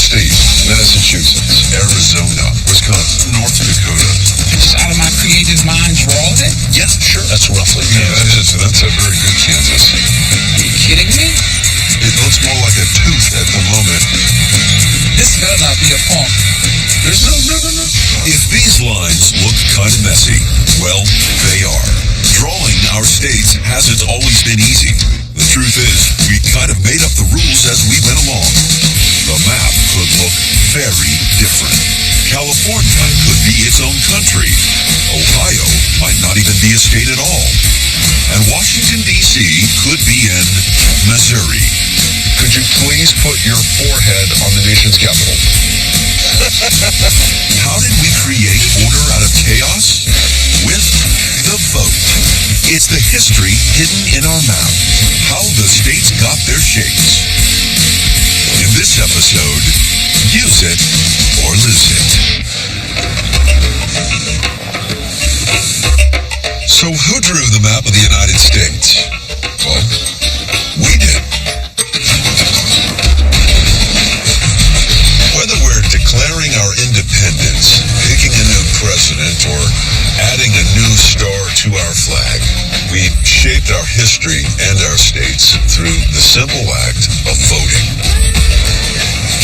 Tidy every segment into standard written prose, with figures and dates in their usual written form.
states: Massachusetts, Arizona, Wisconsin, North Dakota. Just out of my creative mind draw it? Yeah, sure. That's roughly. Yeah, that is. That's a very good Kansas. Are you kidding me? It looks more like a tooth at the moment. This better not be a punk. There's no. If these lines look kind of messy, well, they are. Drawing our states hasn't always been easy. The truth is, we kind of made up the rules as we went along. The map could look very different. California could be its own country. Ohio might not even be a state at all. And Washington, D.C. could be in Missouri. Could you please put your forehead on the nation's capital? How did we create order out of chaos? With the vote. It's the history hidden in our map. How the states got their shapes. In this episode, use it or lose it. So who drew the map of the United States? Well, we did. Whether we're declaring our independence, picking a new president, or adding a new star to our flag, we shaped our history and our states through the simple act of voting.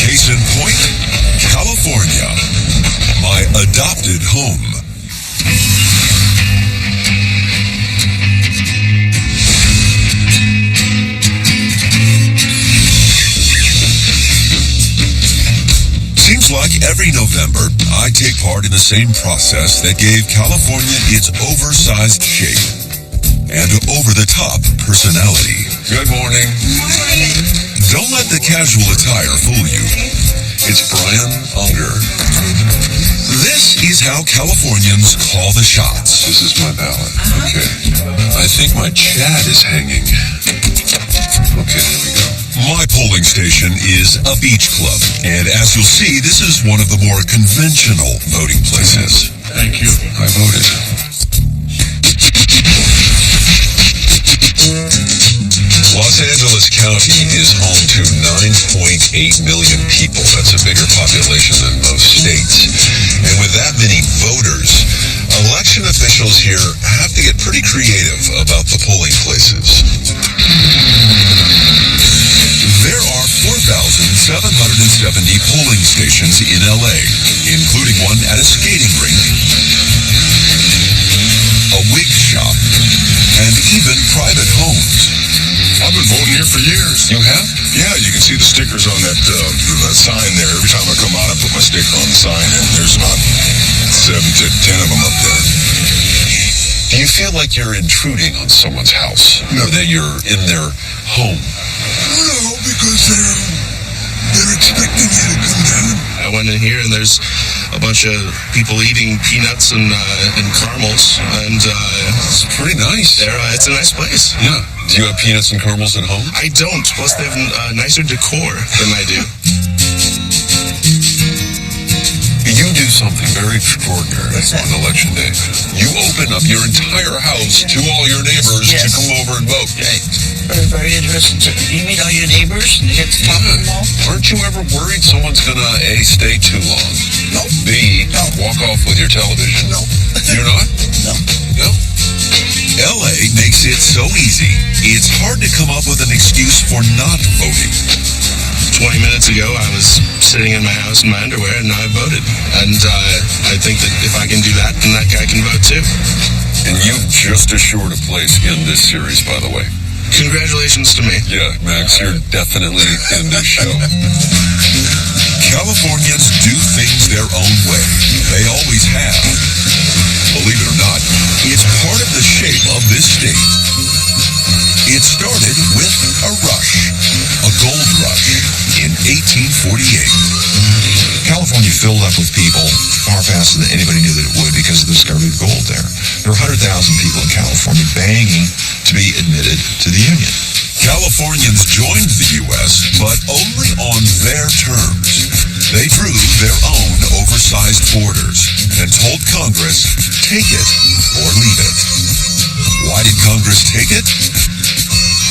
Case in point, California, my adopted home. Seems like every November, I take part in the same process that gave California its oversized shape and over-the-top personality. Good morning. Don't let the casual attire fool you. It's Brian Unger. This is how Californians call the shots. This is my ballot. Okay. I think my Chad is hanging. Okay, there we go. My polling station is a beach club, and as you'll see, this is one of the more conventional voting places. Thank you. I voted. Los Angeles County is home to 9.8 million people. That's a bigger population than most states. And with that many voters, election officials here have to get pretty creative about the polling places. There are 4,770 polling stations in LA, including one at a skating rink, a wig shop, and even private homes. I've been voting here for years. You have? Yeah, you can see the stickers on that sign there. Every time I come out, I put my sticker on the sign, and there's about 7 to 10 of them up there. Do you feel like you're intruding on someone's house? No. Or that you're in their home? No, because they're expecting you to come down. I went in here and there's a bunch of people eating peanuts and caramels, and It's pretty nice. it's a nice place. Yeah. Do you have peanuts and caramels at home? I don't. Plus, they have nicer decor than I do. You do something very extraordinary on election day. You open up your entire house to all your neighbors to come over and vote. Very, very interesting. You meet all your neighbors and you get to talk to them all? Aren't you ever worried someone's gonna A, stay too long? No. B, No. walk off with your television? No. You're not? No. No. LA makes it so easy, it's hard to come up with an excuse for not voting. 20 minutes ago, I was sitting in my house in my underwear, and I voted. And I think that if I can do that, then that guy can vote too. And you've just assured a place in this series, by the way. Congratulations to me. Yeah, Max, you're definitely in this show. Californians do things their own way. They always have. Believe it or not, it's part of the shape of this state. It started with a rush, a gold rush, in 1848. California filled up with people far faster than anybody knew that it would because of the discovery of gold there. There were 100,000 people in California banging to be admitted to the Union. Californians joined the U.S., but only on their terms. They drew their own oversized borders and told Congress, take it or leave it. Why did Congress take it?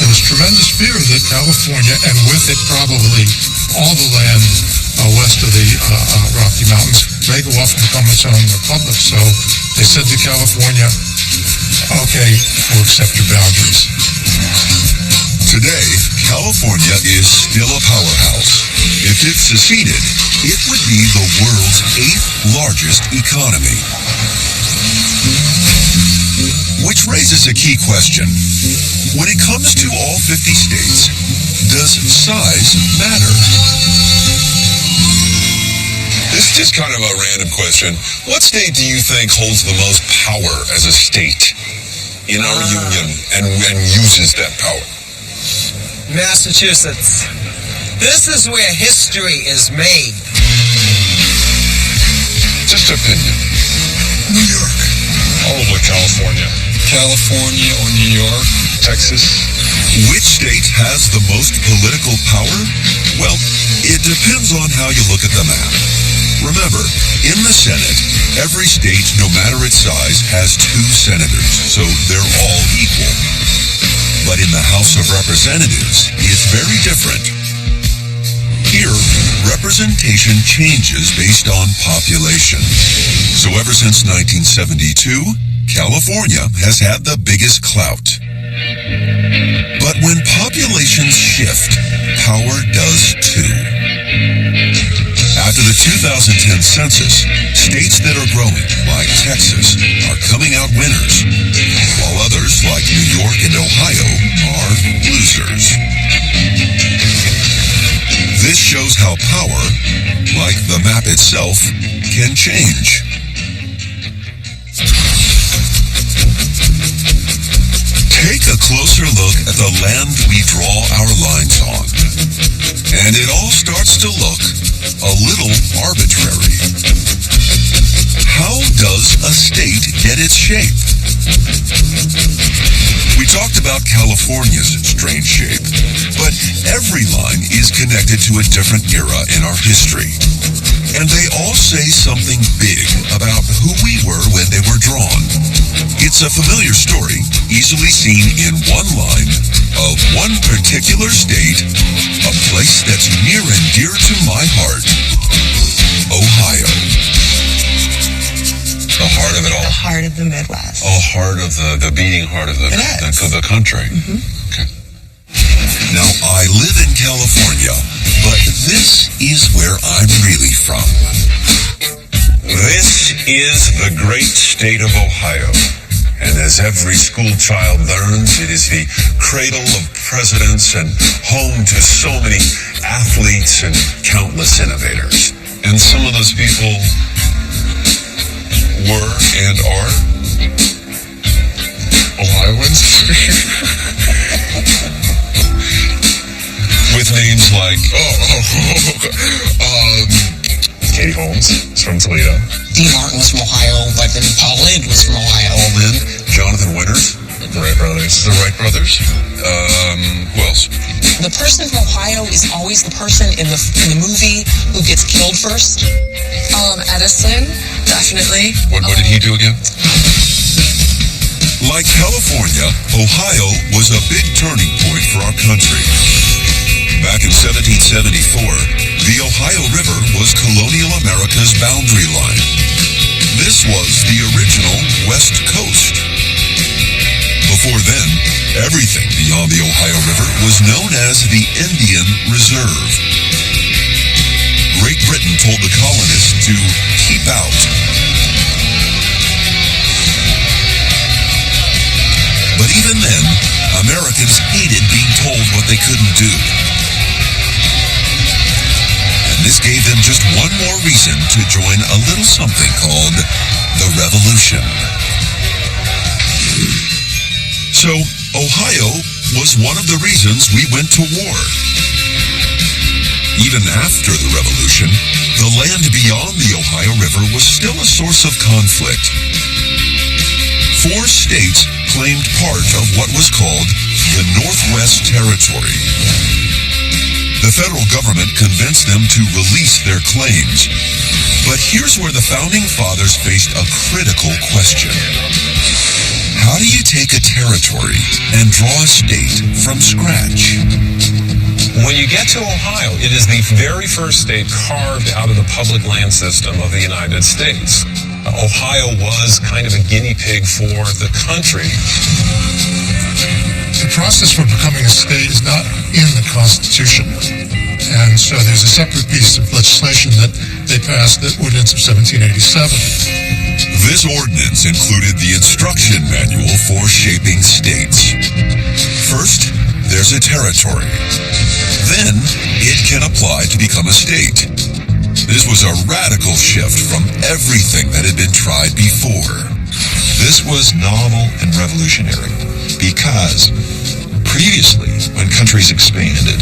There was tremendous fear that California, and with it probably all the land west Rocky Mountains may go off and become its own republic. So they said to California, okay, we'll accept your boundaries. Today, California is still a powerhouse. If it seceded, it would be the world's 8th largest economy. Which raises a key question. When it comes to all 50 states, does size matter? This is just kind of a random question. What state do you think holds the most power as a state in our union and uses that power? Massachusetts. This is where history is made. Just opinion. New York. Probably California. California or New York. Texas. Which state has the most political power? Well, it depends on how you look at the map. Remember, in the Senate, every state, no matter its size, has 2 senators, so they're all equal. But in the House of Representatives, it's very different. Here, representation changes based on population. So ever since 1972, California has had the biggest clout. But when populations shift, power does too. After the 2010 census, states that are growing, like Texas, are coming out winners, while others, like New York and Ohio, are losers. This shows how power, like the map itself, can change. Take a closer look at the land we draw our lines on, and it all starts to look a little arbitrary. How does a state get its shape? We talked about California's strange shape, but every line is connected to a different era in our history. And they all say something big about who we were when they were drawn. It's a familiar story, easily seen in one line of one particular state, a place that's near and dear to my heart, Ohio. The heart of it all. The heart of the Midwest. Oh, heart of the beating heart of the country. Mm-hmm. Okay. Now, I live in California, but this is where I'm really from. This is the great state of Ohio. And as every school child learns, it is the cradle of presidents and home to so many athletes and countless innovators. And some of those people were and are Ohioans. With names like, Katie Holmes is from Toledo. Dean Martin was from Ohio, but then Paul Lynde was from Ohio. Paul Lynde, Jonathan Winters, the Wright brothers. Who else? The person from Ohio is always the person in the movie who gets killed first. Edison, definitely. What did he do again? Like California, Ohio was a big turning point for our country. Back in 1774, the Ohio River was colonial America's boundary line. This was the original West Coast. Before then, everything beyond the Ohio River was known as the Indian Reserve. Great Britain told the colonists to keep out. But even then, Americans hated being told what they couldn't do. And this gave them just one more reason to join a little something called the Revolution. So, Ohio was one of the reasons we went to war. Even after the Revolution, the land beyond the Ohio River was still a source of conflict. 4 states claimed part of what was called the Northwest Territory. The federal government convinced them to release their claims. But here's where the Founding Fathers faced a critical question. How do you take a territory and draw a state from scratch? When you get to Ohio, it is the very first state carved out of the public land system of the United States. Ohio was kind of a guinea pig for the country. The process for becoming a state is not in the Constitution. And so there's a separate piece of legislation that they passed, the Ordinance of 1787. This ordinance included the instruction manual for shaping states. First, there's a territory. Then, it can apply to become a state. This was a radical shift from everything that had been tried before. This was novel and revolutionary because previously, when countries expanded,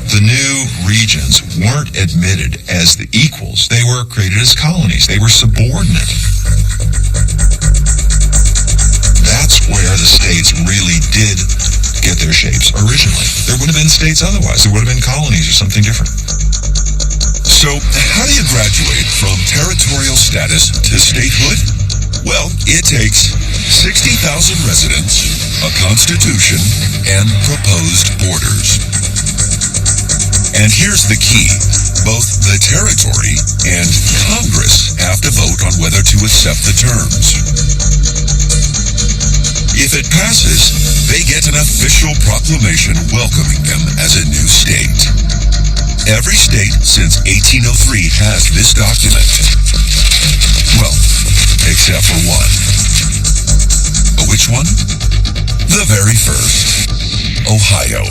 the new regions weren't admitted as the equals. They were created as colonies. They were subordinate. That's where the states really did get their shapes originally. There would have been states otherwise. There would have been colonies or something different. So, how do you graduate from territorial status to statehood? Well, it takes 60,000 residents, a constitution, and proposed borders. And here's the key. Both the territory and Congress have to vote on whether to accept the terms. If it passes, they get an official proclamation welcoming them as a new state. Every state since 1803 has this document. Well, except for one. Which one? The very first. Ohio.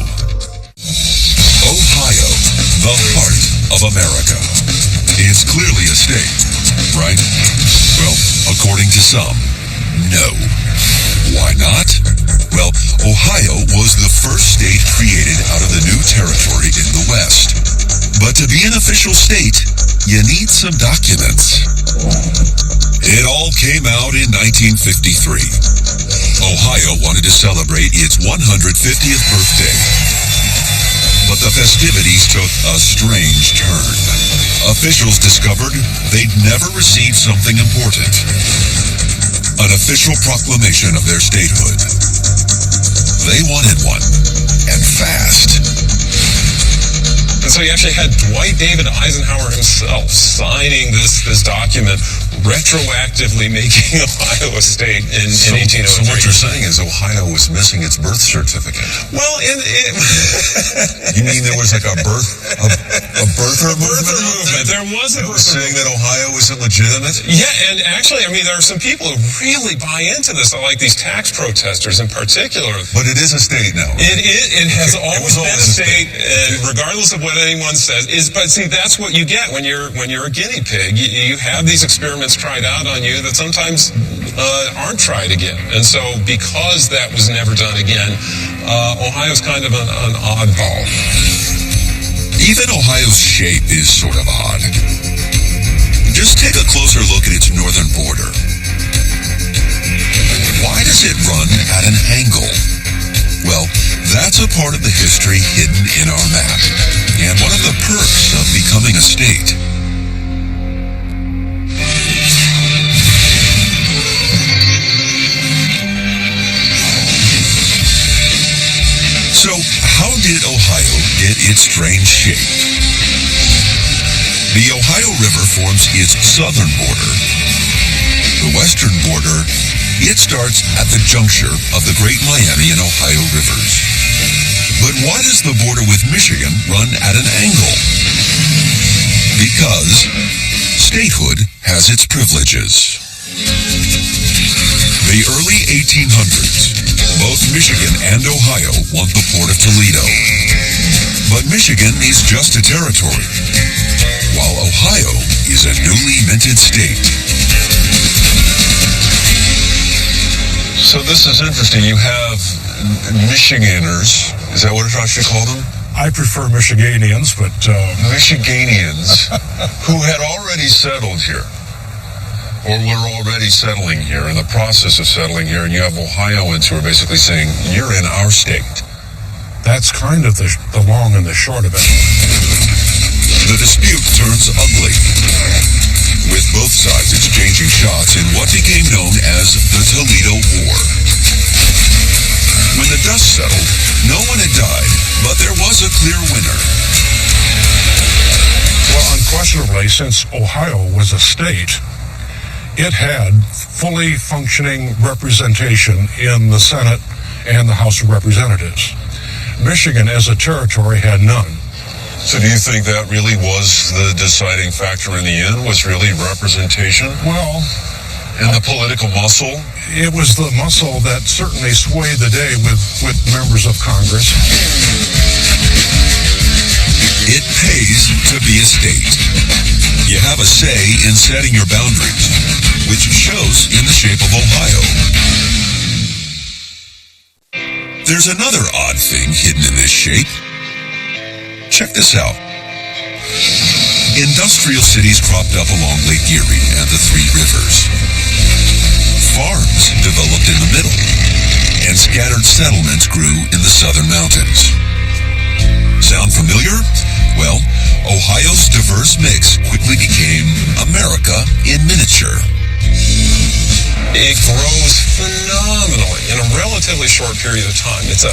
Ohio, the heart of America. It's clearly a state, right? Well, according to some, no. Why not? Well, Ohio was the first state created out of the new territory in the West. But to be an official state, you need some documents. It all came out in 1953. Ohio wanted to celebrate its 150th birthday. But the festivities took a strange turn. Officials discovered they'd never received something important. An official proclamation of their statehood. They wanted one, and fast. And so you actually had Dwight David Eisenhower himself signing this document, retroactively making Ohio a state in 1803. So what you're saying is Ohio was missing its birth certificate. Well, You mean there was like a birther movement? There was a birther saying that Ohio isn't legitimate? Yeah, and actually, I mean, there are some people who really buy into this, like these tax protesters in particular. But it is a state now. Right? It has always been a state, and regardless of what anyone says, but see, that's what you get when you're a guinea pig. You have these experiments tried out on you that sometimes aren't tried again. And so because that was never done again, Ohio's kind of an oddball. Even Ohio's shape is sort of odd. Just take a closer look at its northern border. Why does it run at an angle? Well, that's a part of the history hidden in our map, and one of the perks of becoming a state. So, how did Ohio get its strange shape? The Ohio River forms its southern border. The western border, it starts at the juncture of the Great Miami and Ohio rivers. But why does the border with Michigan run at an angle? Because statehood has its privileges. The early 1800s, both Michigan and Ohio want the Port of Toledo. But Michigan is just a territory, while Ohio is a newly minted state. So this is interesting. You have Michiganders. Is that what I should call them? I prefer Michiganians, but... Michiganians who had already settled here, or were already settling here, in the process of settling here, and you have Ohioans who are basically saying, you're in our state. That's kind of the long and the short of it. The dispute turns ugly, with both sides exchanging shots in what became known as the Toledo War. When the the dust settled, no one had died, but there was a clear winner. Well, unquestionably, since Ohio was a state, it had fully functioning representation in the Senate and the House of Representatives. Michigan, as a territory, had none. So do you think that really was the deciding factor in the end, was really representation? Well, and the political muscle? It was the muscle that certainly swayed the day with members of Congress. It pays to be a state. You have a say in setting your boundaries, which shows in the shape of Ohio. There's another odd thing hidden in this shape. Check this out. Industrial cities cropped up along Lake Erie and the Three Rivers. Farms developed in the middle, and scattered settlements grew in the southern mountains. Sound familiar? Well, Ohio's diverse mix quickly became America in miniature. It grows phenomenally in a relatively short period of time. It's a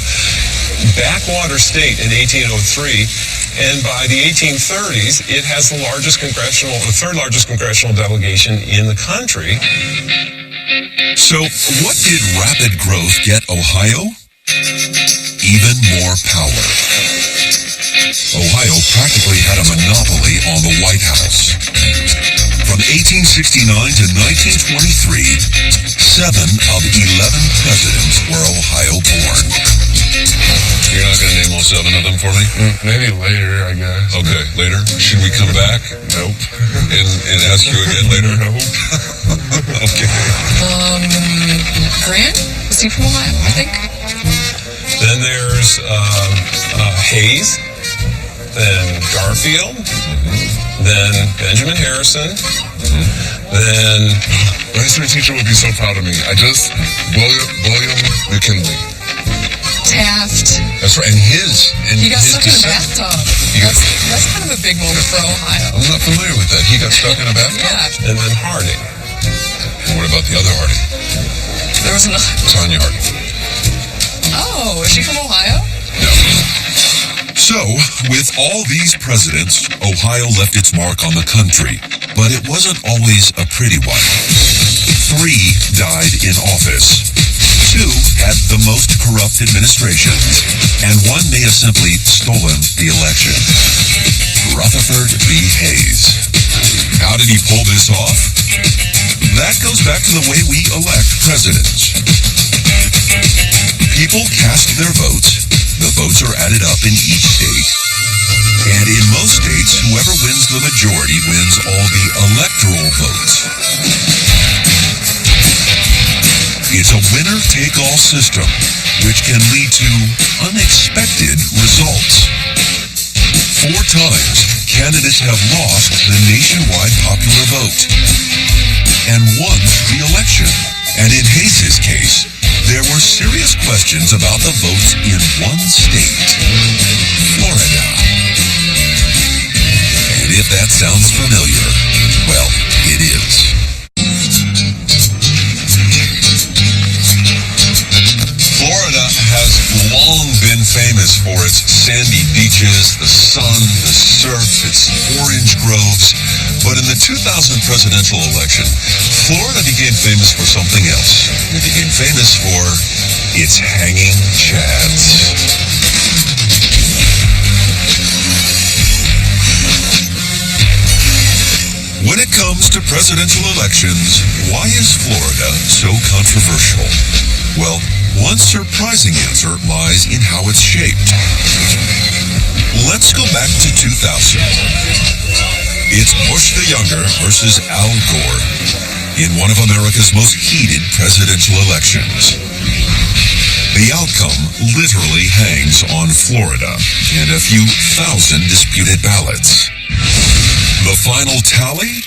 backwater state in 1803, and by the 1830s, it has the third largest congressional delegation in the country. So, what did rapid growth get Ohio? Even more power. Ohio practically had a monopoly on the White House. From 1869 to 1923, 7 of 11 presidents were Ohio born. You're not going to name all 7 of them for me? Maybe later, I guess. Okay, later. Should we come back? Nope. And ask you again later? Nope. Okay. Grant? Was he from Ohio, I think? Then there's Hayes, then Garfield, then Benjamin Harrison, then... My history teacher would be so proud of me. William McKinley. Taft. That's right, and he got his stuck in a descent. bathtub. That's kind of a big moment for Ohio. I'm not familiar with that. He got stuck in a bathtub? Yeah. And then Harding. And what about the other Harding? There was another. Tanya Harding. Oh, is she from Ohio? No. So, with all these presidents, Ohio left its mark on the country, but it wasn't always a pretty one. 3 died in office. 2 had the most corrupt administrations, and 1 may have simply stolen the election. Rutherford B. Hayes. How did he pull this off? That goes back to the way we elect presidents. People cast their votes. The votes are added up in each state. And in most states, whoever wins the majority wins all the electoral votes. It's a winner-take-all system, which can lead to unexpected results. 4 times, candidates have lost the nationwide popular vote and won the election. And in Hayes' case, there were serious questions about the votes in one state, Florida. And if that sounds familiar, well, it is. Florida has long been famous for its sandy beaches, the sun, the surf, its orange groves. But in the 2000 presidential election, Florida became famous for something else. It became famous for its hanging chads. When it comes to presidential elections, why is Florida so controversial? Well, one surprising answer lies in how it's shaped. Let's go back to 2000. It's Bush the Younger versus Al Gore in one of America's most heated presidential elections. The outcome literally hangs on Florida and a few thousand disputed ballots. The final tally?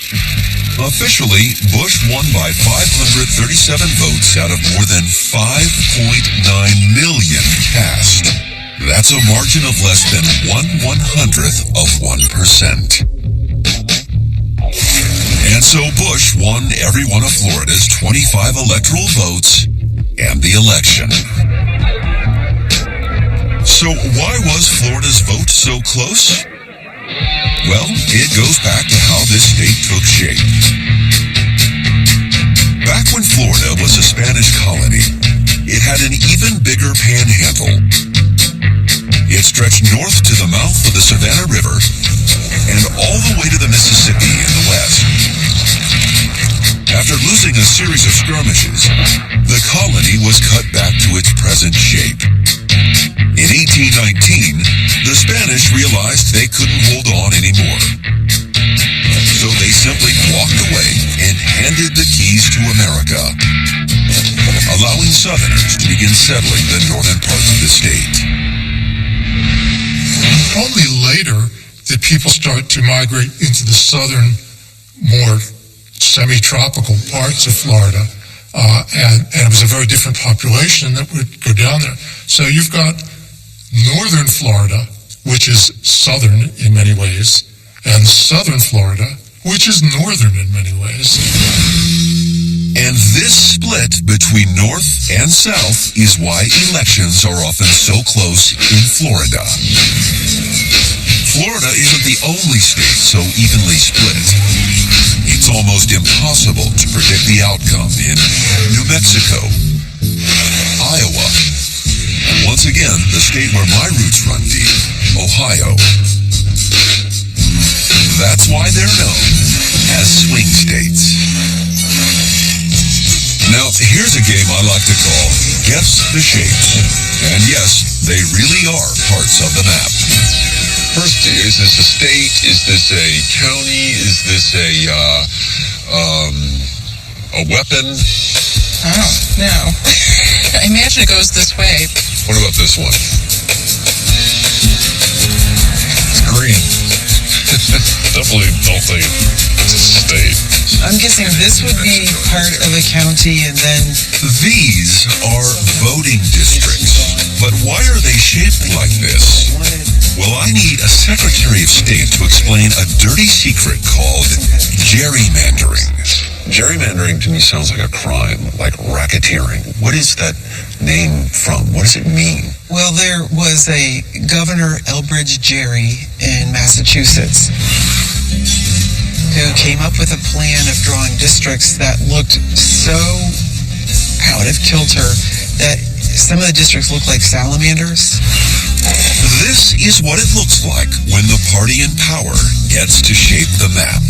Officially, Bush won by 537 votes out of more than 5.9 million cast. That's a margin of less than 1/100th of 1%. And so Bush won every one of Florida's 25 electoral votes and the election. So why was Florida's vote so close? Well, it goes back to how this state took shape. Back when Florida was a Spanish colony, it had an even bigger panhandle. It stretched north to the mouth of the Savannah River and all the way to the Mississippi in the west. After losing a series of skirmishes, the colony was cut back to its present shape. In 1819, the Spanish realized they couldn't hold on anymore. So they simply walked away and handed the keys to America, allowing Southerners to begin settling the northern parts of the state. Only later did people start to migrate into the southern, more semi-tropical parts of Florida, and it was a very different population that would go down there. So you've got northern Florida, which is southern in many ways, and southern Florida, which is northern in many ways. And this split between north and south is why elections are often so close in Florida. Florida isn't the only state so evenly split. It's almost impossible to predict the outcome in New Mexico, Iowa, and once again, the state where my roots run deep, Ohio. That's why they're known as swing states. Now, here's a game I like to call Guess the Shapes. And yes, they really are parts of the map. First, is this a state? Is this a county? Is this a weapon? Oh, no. I imagine it goes this way. What about this one? It's green. Definitely don't think it's a state. I'm guessing this would be part of a county, and then... These are voting districts. But why are they shaped like this? Well, I need a Secretary of State to explain a dirty secret called gerrymandering. Gerrymandering to me sounds like a crime, like racketeering. What is that name from? What does it mean? Well, there was a Governor Elbridge Gerry in Massachusetts who came up with a plan of drawing districts that looked so out of kilter that some of the districts looked like salamanders. This is what it looks like when the party in power gets to shape the map.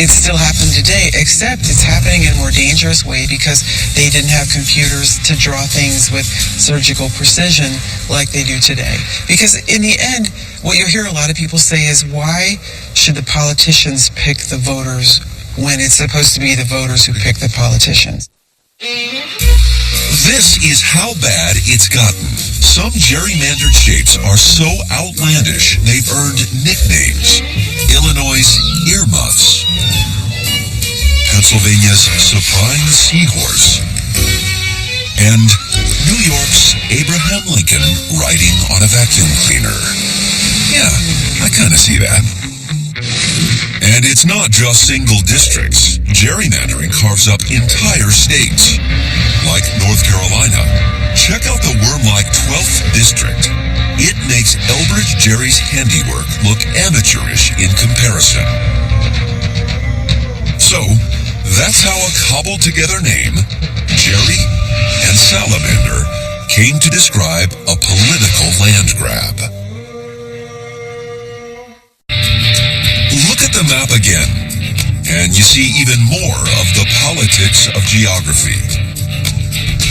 It's still happening today, except it's happening in a more dangerous way because they didn't have computers to draw things with surgical precision like they do today. Because in the end, what you hear a lot of people say is, why should the politicians pick the voters when it's supposed to be the voters who pick the politicians? This is how bad it's gotten. Some gerrymandered shapes are so outlandish, they've earned nicknames. Illinois' earmuffs, Pennsylvania's surprise seahorse, and New York's Abraham Lincoln riding on a vacuum cleaner. Yeah, I kind of see that. And it's not just single districts. Gerrymandering carves up entire states. Like North Carolina. Check out the worm-like 12th district. It makes Elbridge Gerry's handiwork look amateurish in comparison. So, that's how a cobbled-together name, Gerry and Salamander, came to describe a political land grab. Look at the map again, and you see even more of the politics of geography.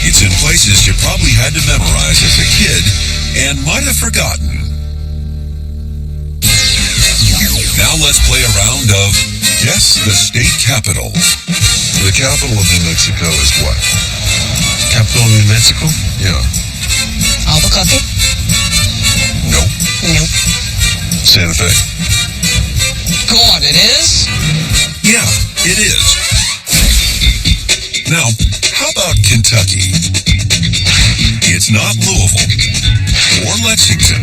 It's in places you probably had to memorize as a kid and might have forgotten. Now let's play a round of Guess the State Capital. The capital of New Mexico is what? Capital of New Mexico? Yeah. Albuquerque? Nope. Nope. Santa Fe. God, it is? Yeah, it is. Now, how about Kentucky? It's not Louisville or Lexington,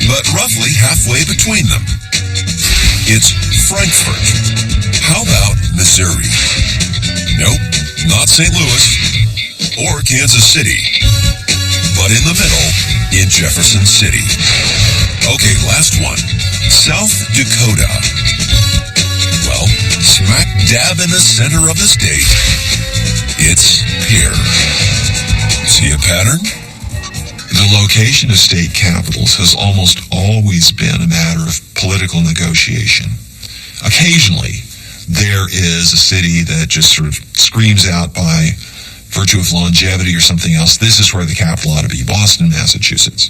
but roughly halfway between them. It's Frankfort. How about Missouri? Nope, not St. Louis or Kansas City. But in the middle, in Jefferson City. Okay, last one. South Dakota. Well, smack dab in the center of the state, it's here. See a pattern? The location of state capitals has almost always been a matter of political negotiation. Occasionally, there is a city that just sort of screams out by virtue of longevity or something else, this is where the capital ought to be, Boston, Massachusetts.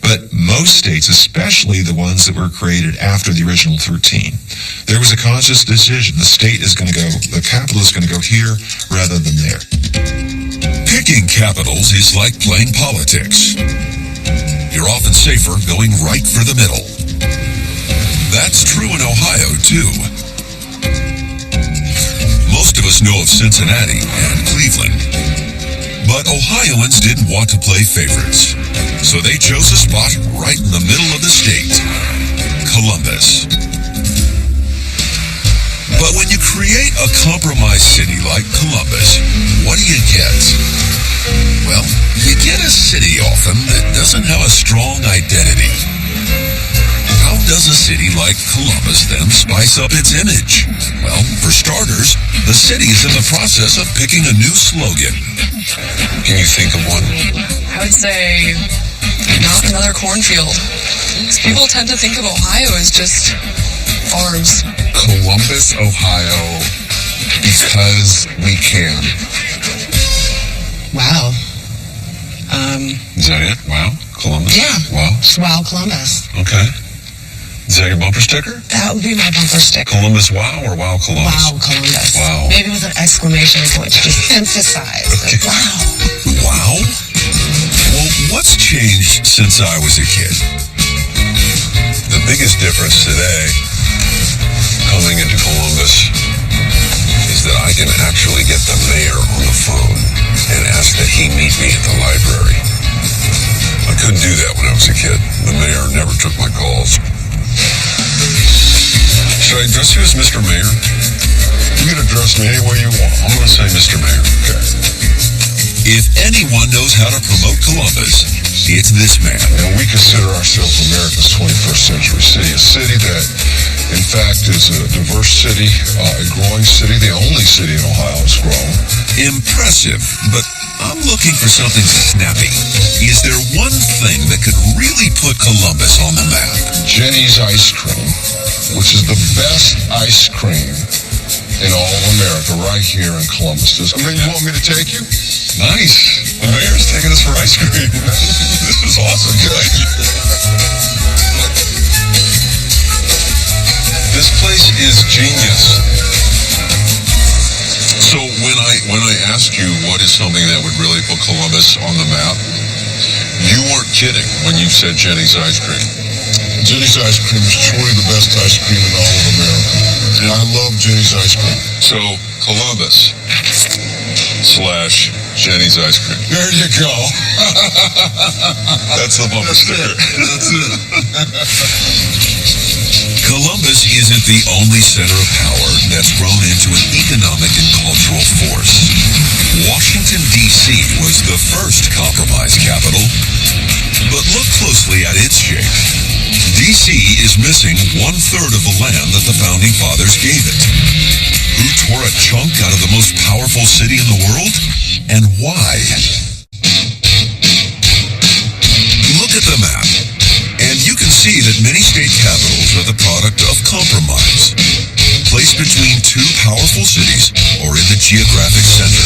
But most states, especially the ones that were created after the original 13, there was a conscious decision. The state is going to go, the capital is going to go here rather than there. Picking capitals is like playing politics. You're often safer going right for the middle. That's true in Ohio, too. Most of us know of Cincinnati and Cleveland, but Ohioans didn't want to play favorites, so they chose a spot right in the middle of the state, Columbus. But when you create a compromised city like Columbus, what do you get? Well, you get a city often that doesn't have a strong identity. How does a city like Columbus then spice up its image? Well, for starters, the city is in the process of picking a new slogan. Can you think of one? I would say not another cornfield. People tend to think of Ohio as just farms. Columbus, Ohio, because we can. Wow. Is that it? Wow. Columbus? Yeah. Wow. Wow, Columbus. Okay. Is that your bumper sticker? That would be my bumper sticker. Columbus Wow or Wow Columbus? Wow, Columbus. Wow. Maybe with an exclamation point to just emphasize. Okay. Wow. Wow? Well, what's changed since I was a kid? The biggest difference today, coming into Columbus, is that I can actually get the mayor on the phone and ask that he meet me at the library. I couldn't do that when I was a kid. The mayor never took my calls. Should I address you as Mr. Mayor? You can address me any way you want. I'm going to say Mr. Mayor. Okay. If anyone knows how to promote Columbus, it's this man. And we consider ourselves America's 21st century city, a city that, in fact, is a diverse city, a growing city, the only city in Ohio that's grown. Impressive, but I'm looking for something snappy. Is there one thing that could really put Columbus on the map? Jenny's Ice Cream, which is the best ice cream in all of America, right here in Columbus. You want me to take you? Nice. The mayor's taking us for ice cream. This is awesome. This place is genius. So when I asked you what is something that would really put Columbus on the map, you weren't kidding when you said Jenny's Ice Cream. Jenny's Ice Cream is truly the best ice cream in all of America. And I love Jenny's Ice Cream. So, Columbus / Jenny's Ice Cream. There you go. That's the bumper sticker. That's it. Columbus isn't the only center of power that's grown into an economic and cultural force. Washington, D.C. was the first compromised capital, but look closely at its shape. D.C. is missing 1/3 of the land that the Founding Fathers gave it. Who tore a chunk out of the most powerful city in the world? And why? Look at the map, and you can see that many state capitals are the product of compromise, placed between two powerful cities or in the geographic center.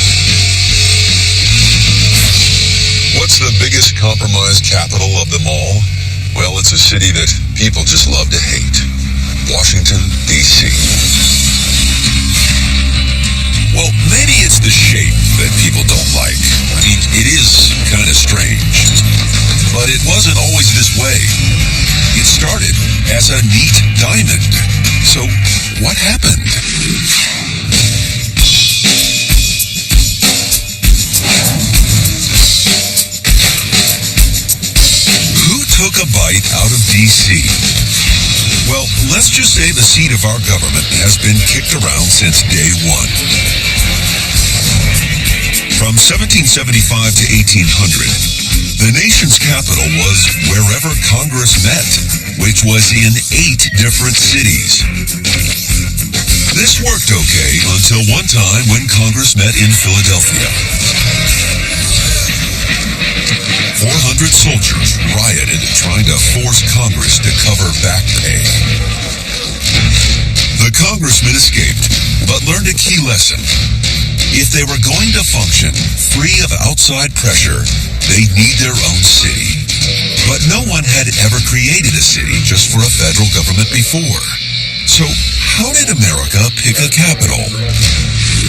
What's the biggest compromised capital of them all? Well, it's a city that people just love to hate. Washington, D.C. Well, maybe it's the shape that people don't like. I mean, it is kind of strange. But it wasn't always this way. It started as a neat diamond. So, what happened? Who took a bite out of D.C.? Well, let's just say the seat of our government has been kicked around since day one. From 1775 to 1800, The nation's capital was wherever Congress met, which was in 8 different cities. This worked okay until one time when Congress met in Philadelphia. 400 soldiers rioted trying to force Congress to cover back pay. The congressmen escaped, but learned a key lesson. If they were going to function free of outside pressure, they'd need their own city. But no one had ever created a city just for a federal government before. So how did America pick a capital?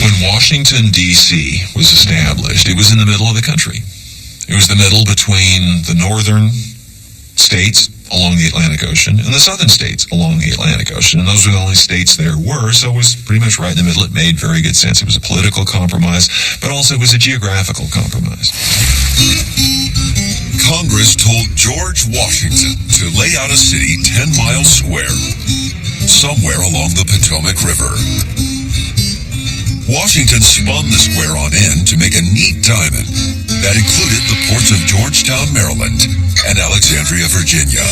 When Washington, D.C. was established, it was in the middle of the country. It was the middle between the northern states along the Atlantic Ocean and the southern states along the Atlantic Ocean. And those were the only states there were, so it was pretty much right in the middle. It made very good sense. It was a political compromise, but also it was a geographical compromise. Congress told George Washington to lay out a city 10 miles square, somewhere along the Potomac River. Washington spun the square on end to make a neat diamond that included the ports of Georgetown, Maryland, and Alexandria, Virginia.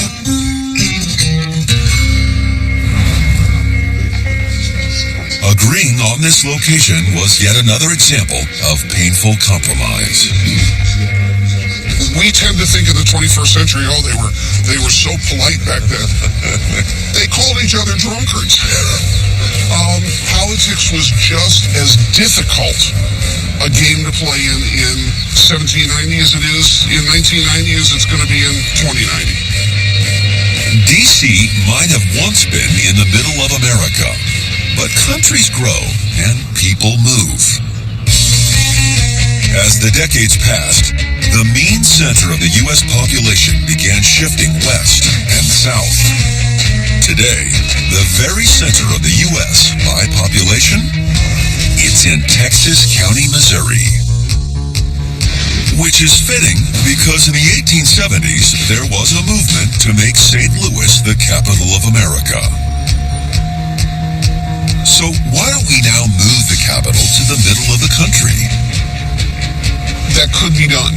Agreeing on this location was yet another example of painful compromise. We tend to think in the 21st century, they were so polite back then. They called each other drunkards. Politics was just as difficult a game to play in 1790 as it is in 1990 as it's going to be in 2090. D.C. might have once been in the middle of America, but countries grow and people move. As the decades passed, the mean center of the U.S. population began shifting west and south. Today, the very center of the U.S. by population, it's in Texas County, Missouri. Which is fitting because in the 1870s, there was a movement to make St. Louis the capital of America. So why don't we now move the capital to the middle of the country? That could be done,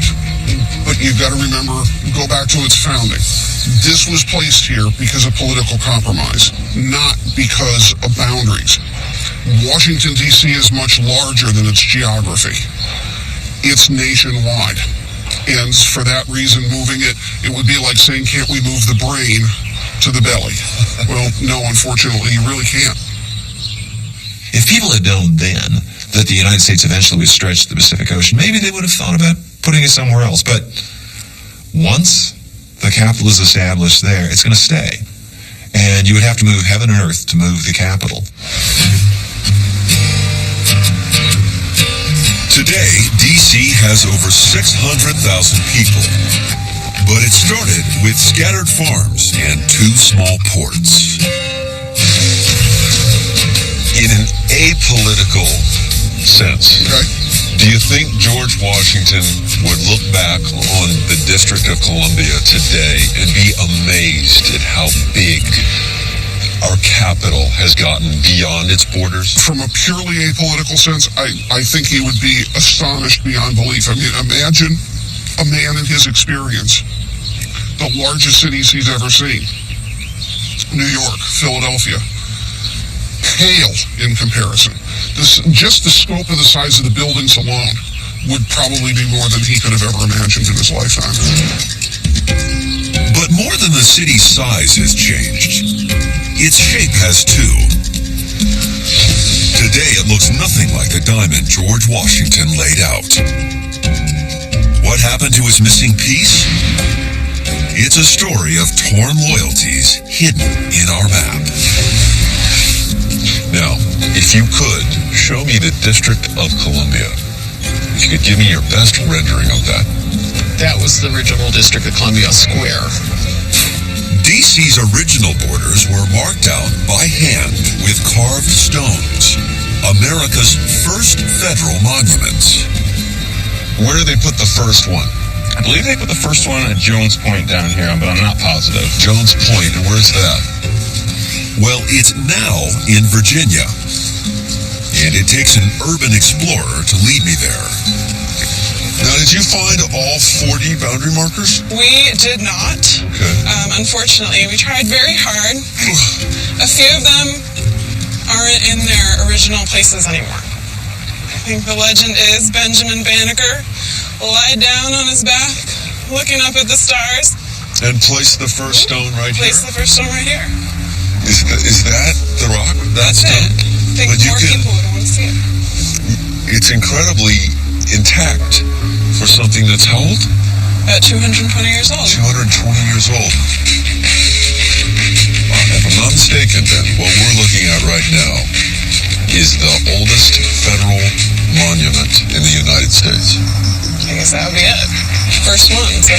but you've got to remember, go back to its founding. This was placed here because of political compromise, not because of boundaries. Washington, D.C. is much larger than its geography. It's nationwide. And for that reason, moving it would be like saying, can't we move the brain to the belly? Well, no, unfortunately, you really can't. If people had known then that the United States eventually would stretch the Pacific Ocean, maybe they would have thought about putting it somewhere else. But once the capital is established there, it's going to stay. And you would have to move heaven and earth to move the capital. Today, D.C. has over 600,000 people. But it started with scattered farms and 2 small ports. In an apolitical sense, do you think George Washington would look back on the District of Columbia today and be amazed at how big our capital has gotten beyond its borders? From a purely apolitical sense, I think he would be astonished beyond belief. I mean, imagine a man in his experience, the largest cities he's ever seen, New York, Philadelphia, pale in comparison. Just the scope of the size of the buildings alone would probably be more than he could have ever imagined in his lifetime. But more than the city's size has changed, its shape has too. Today it looks nothing like the diamond George Washington laid out. What happened to his missing piece? It's a story of torn loyalties hidden in our map. Now, if you could, show me the District of Columbia. If you could give me your best rendering of that. That was the original District of Columbia square. D.C.'s original borders were marked out by hand with carved stones, America's first federal monuments. Where did they put the first one? I believe they put the first one at Jones Point down here, but I'm not positive. Jones Point, and where's that? Well, it's now in Virginia, and it takes an urban explorer to lead me there. Now, did you find all 40 boundary markers? We did not. Okay. Unfortunately, we tried very hard. A few of them aren't in their original places anymore. I think the legend is Benjamin Banneker lied down on his back, looking up at the stars. And placed the first stone right here? Placed the first stone right here. Is that the rock? That's it. I think more people would want to see it. It's incredibly intact for something that's how old? At 220 years old. 220 years old. If I'm not mistaken, then what we're looking at right now is the oldest federal monument in the United States. I guess that would be it. First one, so.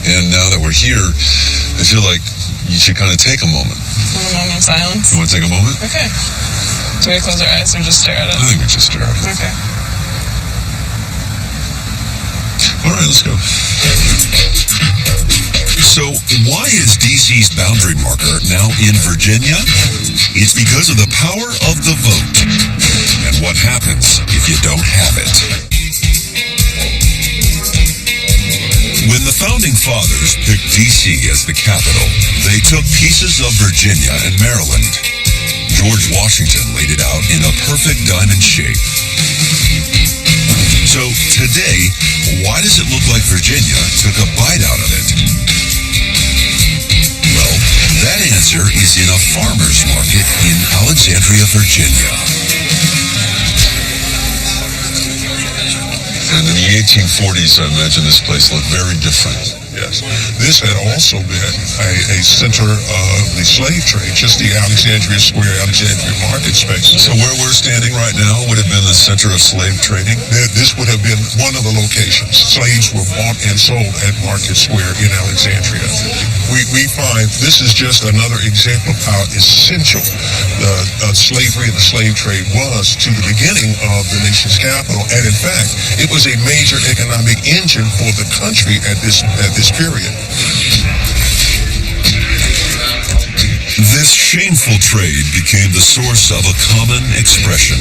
And now that we're here, I feel like you should kind of take a moment. A moment of silence. You want to take a moment? Okay. Do we close our eyes or just stare at it? I think we just stare at it. Okay. All right, let's go. So, why is DC's boundary marker now in Virginia? It's because of the power of the vote and what happens if you don't have it. When the Founding Fathers picked D.C. as the capital, they took pieces of Virginia and Maryland. George Washington laid it out in a perfect diamond shape. So today, why does it look like Virginia took a bite out of it? Well, that answer is in a farmer's market in Alexandria, Virginia. And in the 1840s, I imagine this place looked very different. Yes. This had also been a center of the slave trade, just the Alexandria Square, Alexandria market spaces. So where we're standing right now would have been the center of slave trading? This would have been one of the locations. Slaves were bought and sold at Market Square in Alexandria. We find this is just another example of how essential the slavery and the slave trade was to the beginning of the nation's capital. And in fact, it was a major economic engine for the country at this period. This shameful trade became the source of a common expression.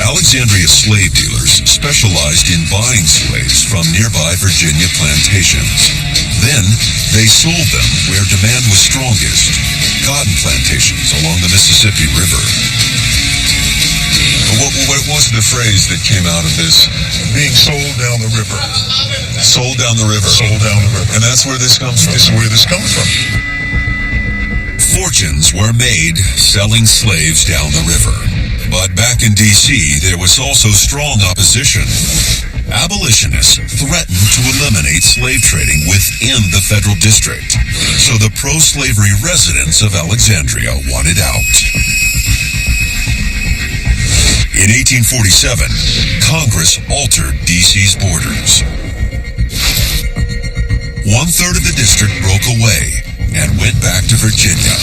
Alexandria slave dealers specialized in buying slaves from nearby Virginia plantations. Then they sold them where demand was strongest, cotton plantations along the Mississippi River. What was the phrase that came out of this? Being sold down the river. Sold down the river. Sold down the river. And that's where this comes from. This is where this comes from. Fortunes were made selling slaves down the river. But back in D.C., there was also strong opposition. Abolitionists threatened to eliminate slave trading within the federal district. So the pro-slavery residents of Alexandria wanted out. In 1847, Congress altered D.C.'s borders. 1/3 of the district broke away and went back to Virginia.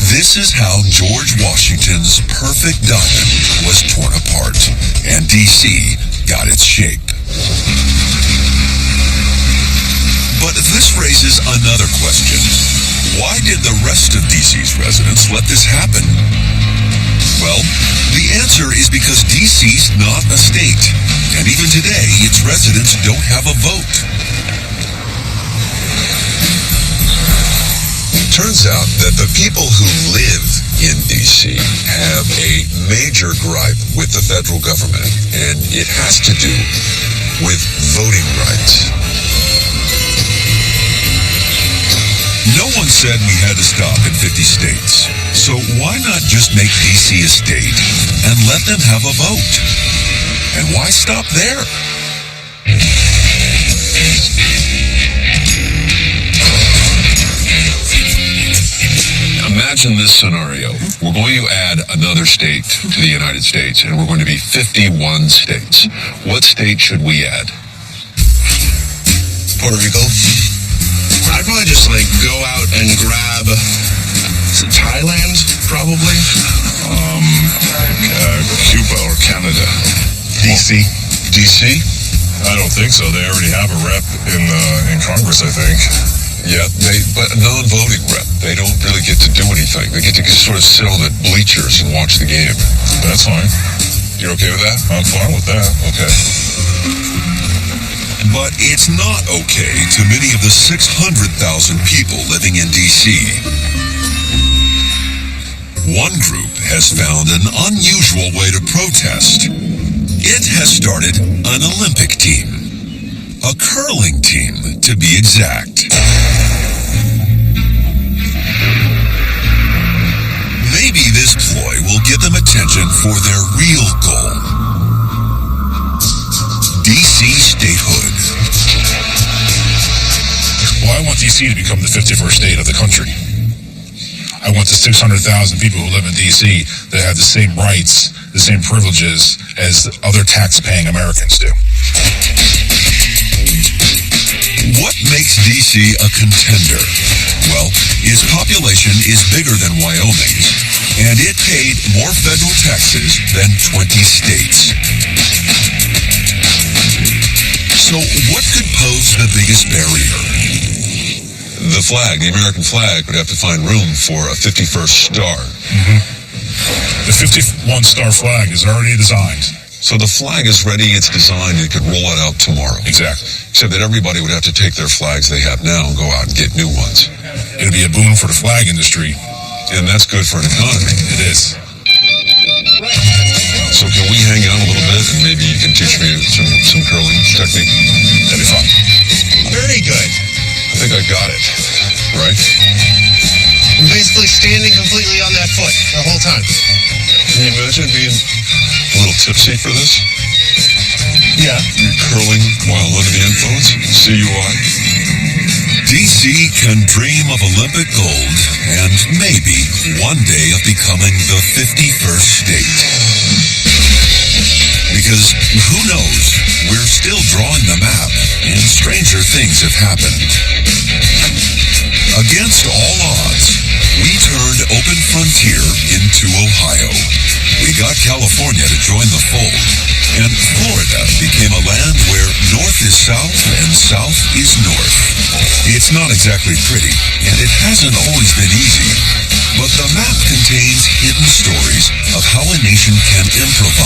This is how George Washington's perfect diamond was torn apart, and D.C. got its shape. But this raises another question. Why did the rest of D.C.'s residents let this happen? Well, the answer is because D.C.'s not a state, and even today, its residents don't have a vote. Turns out that the people who live in D.C. have a major gripe with the federal government, and it has to do with voting rights. No one said we had to stop in 50 states. So why not just make D.C. a state and let them have a vote? And why stop there? Imagine this scenario. We're going to add another state to the United States, and we're going to be 51 states. What state should we add? Puerto Rico. I'd probably just go out and grab Thailand, probably. Cuba or Canada. D.C. D.C.? I don't think so. They already have a rep in Congress, I think. Yeah, but a non-voting rep. They don't really get to do anything. They get to sort of sit on the bleachers and watch the game. That's fine. You're okay with that? I'm fine with that. Okay. But it's not okay to many of the 600,000 people living in D.C. One group has found an unusual way to protest. It has started an Olympic team. A curling team, to be exact. Maybe this ploy will get them attention for their real goal. D.C. statehood. Well, I want D.C. to become the 51st state of the country. I want the 600,000 people who live in D.C. that have the same rights, the same privileges as other tax-paying Americans do. What makes D.C. a contender? Well, its population is bigger than Wyoming, and it paid more federal taxes than 20 states. So what could pose the biggest barrier? The flag, the American flag, would have to find room for a 51st star. Mm-hmm. The 51-star flag is already designed. So the flag is ready, it's designed, it could roll it out tomorrow. Exactly. Except that everybody would have to take their flags they have now and go out and get new ones. It'd be a boon for the flag industry. And that's good for an economy. It is. So can we hang out a little bit and maybe you can teach me some curling technique? That'd be fun. Very good. I think I got it, right? I'm basically standing completely on that foot the whole time. Can you imagine being a little tipsy for this? Yeah. You're curling while under the influence? CUI? DC can dream of Olympic gold and maybe one day of becoming the 51st state. Because who knows, we're still drawing the map and stranger things have happened. Against all odds, we turned Open Frontier into Ohio. We got California to join the fold, and Florida became a land where north is south and south is north. It's not exactly pretty, and it hasn't always been easy, but the map contains hidden stories of how a nation can improvise